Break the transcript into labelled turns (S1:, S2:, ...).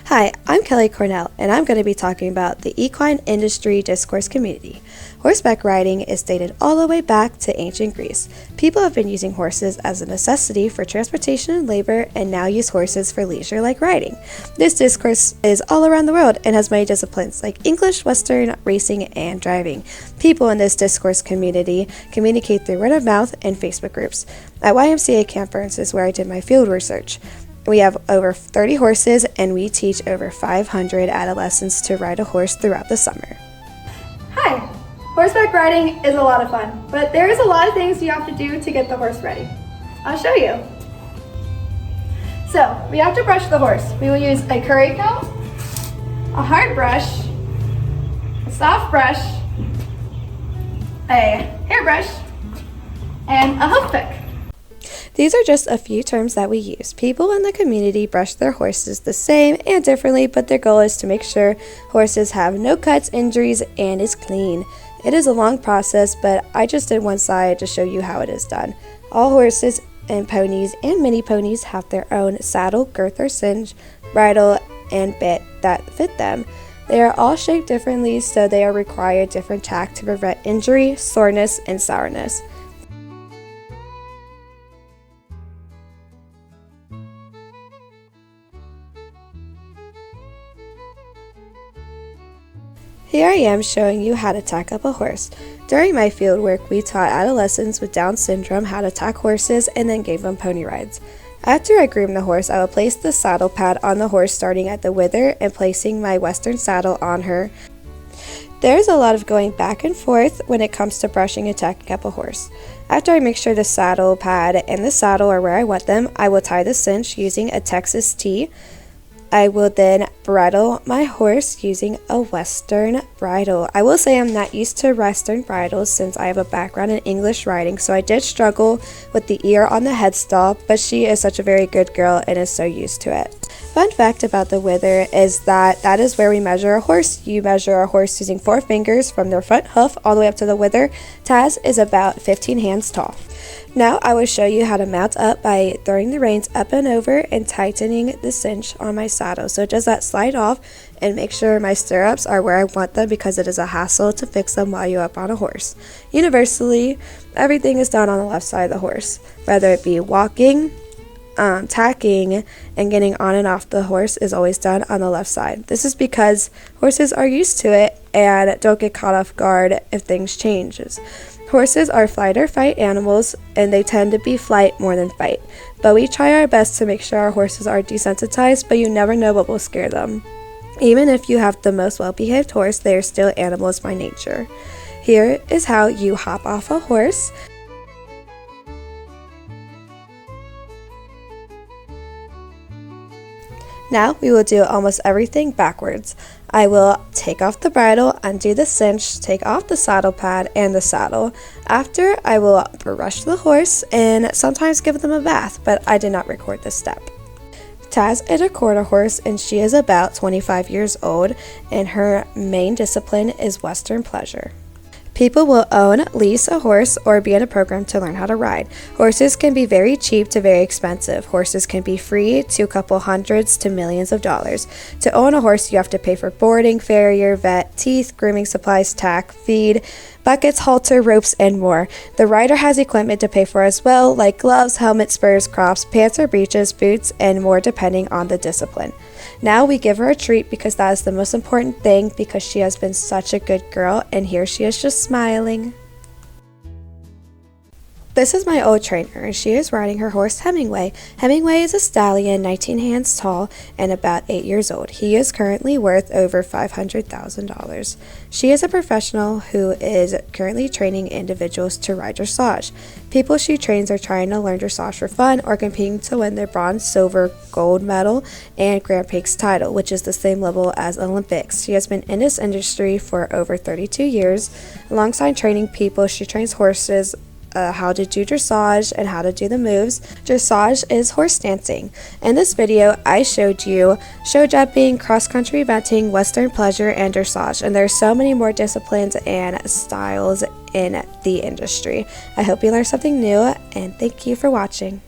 S1: Hi, I'm Kelly Cornell, and I'm going to be talking about the equine industry discourse community. Horseback riding is dated all the way back to ancient Greece. People have been using horses as a necessity for transportation and labor, and now use horses for leisure like riding. This discourse is all around the world and has many disciplines like English, Western, racing, and driving. People in this discourse community communicate through word of mouth and Facebook groups. At YMCA Campgrounds is where I did my field research. We have over 30 horses, and we teach over 500 adolescents to ride a horse throughout the summer.
S2: Hi! Horseback riding is a lot of fun, but there is a lot of things you have to do to get the horse ready. I'll show you. So, we have to brush the horse. We will use a curry comb, a hard brush, a soft brush, a hairbrush, and a hoof pick.
S1: These are just a few terms that we use. People in the community brush their horses the same and differently, but their goal is to make sure horses have no cuts, injuries, and is clean. It is a long process, but I just did one side to show you how it is done. All horses and ponies and mini ponies have their own saddle, girth or cinch, bridle, and bit that fit them. They are all shaped differently, so they are required different tack to prevent injury, soreness, and sourness. Here I am showing you how to tack up a horse. During my field work, we taught adolescents with Down syndrome how to tack horses and then gave them pony rides. After I groomed the horse, I would place the saddle pad on the horse starting at the wither and placing my Western saddle on her. There's a lot of going back and forth when it comes to brushing and tacking up a horse. After I make sure the saddle pad and the saddle are where I want them, I will tie the cinch using a Texas T. I will then bridle my horse using a Western bridle. I will say I'm not used to Western bridles since I have a background in English riding, so I did struggle with the ear on the headstall, but she is such a very good girl and is so used to it. Fun fact about the wither is that is where we measure a horse. You measure a horse using 4 fingers from their front hoof all the way up to the wither. Taz is about 15 hands tall. Now I will show you how to mount up by throwing the reins up and over and tightening the cinch on my saddle. So just that slide off and make sure my stirrups are where I want them because it is a hassle to fix them while you're up on a horse. Universally, everything is done on the left side of the horse, whether it be walking, tacking, and getting on and off the horse is always done on the left side. This is because horses are used to it and don't get caught off guard if things changes. Horses are flight or fight animals, and they tend to be flight more than fight. But we try our best to make sure our horses are desensitized, but you never know what will scare them. Even if you have the most well-behaved horse, they are still animals by nature. Here is how you hop off a horse. Now we will do almost everything backwards. I will take off the bridle, undo the cinch, take off the saddle pad and the saddle. After, I will brush the horse and sometimes give them a bath, but I did not record this step. Taz is a quarter horse and she is about 25 years old, and her main discipline is Western pleasure. People will own, lease a horse, or be in a program to learn how to ride. Horses can be very cheap to very expensive. Horses can be free to a couple hundreds to millions of dollars. To own a horse, you have to pay for boarding, farrier, vet, teeth, grooming supplies, tack, feed, buckets, halter, ropes, and more. The rider has equipment to pay for as well, like gloves, helmet, spurs, crops, pants or breeches, boots, and more depending on the discipline. Now we give her a treat because that is the most important thing, because she has been such a good girl, and here she is just smiling. This is my old trainer, and she is riding her horse Hemingway. Hemingway is a stallion, 19 hands tall, and about 8 years old. He is currently worth over $500,000. She is a professional who is currently training individuals to ride dressage. People she trains are trying to learn dressage for fun or competing to win their bronze, silver, gold medal and Grand Prix title, which is the same level as Olympics. She has been in this industry for over 32 years. Alongside training people, she trains horses how to do dressage and how to do the moves. Dressage is horse dancing. In this video, I showed you show jumping, cross-country eventing, Western pleasure, and dressage. And there's so many more disciplines and styles in the industry. I hope you learned something new, and thank you for watching.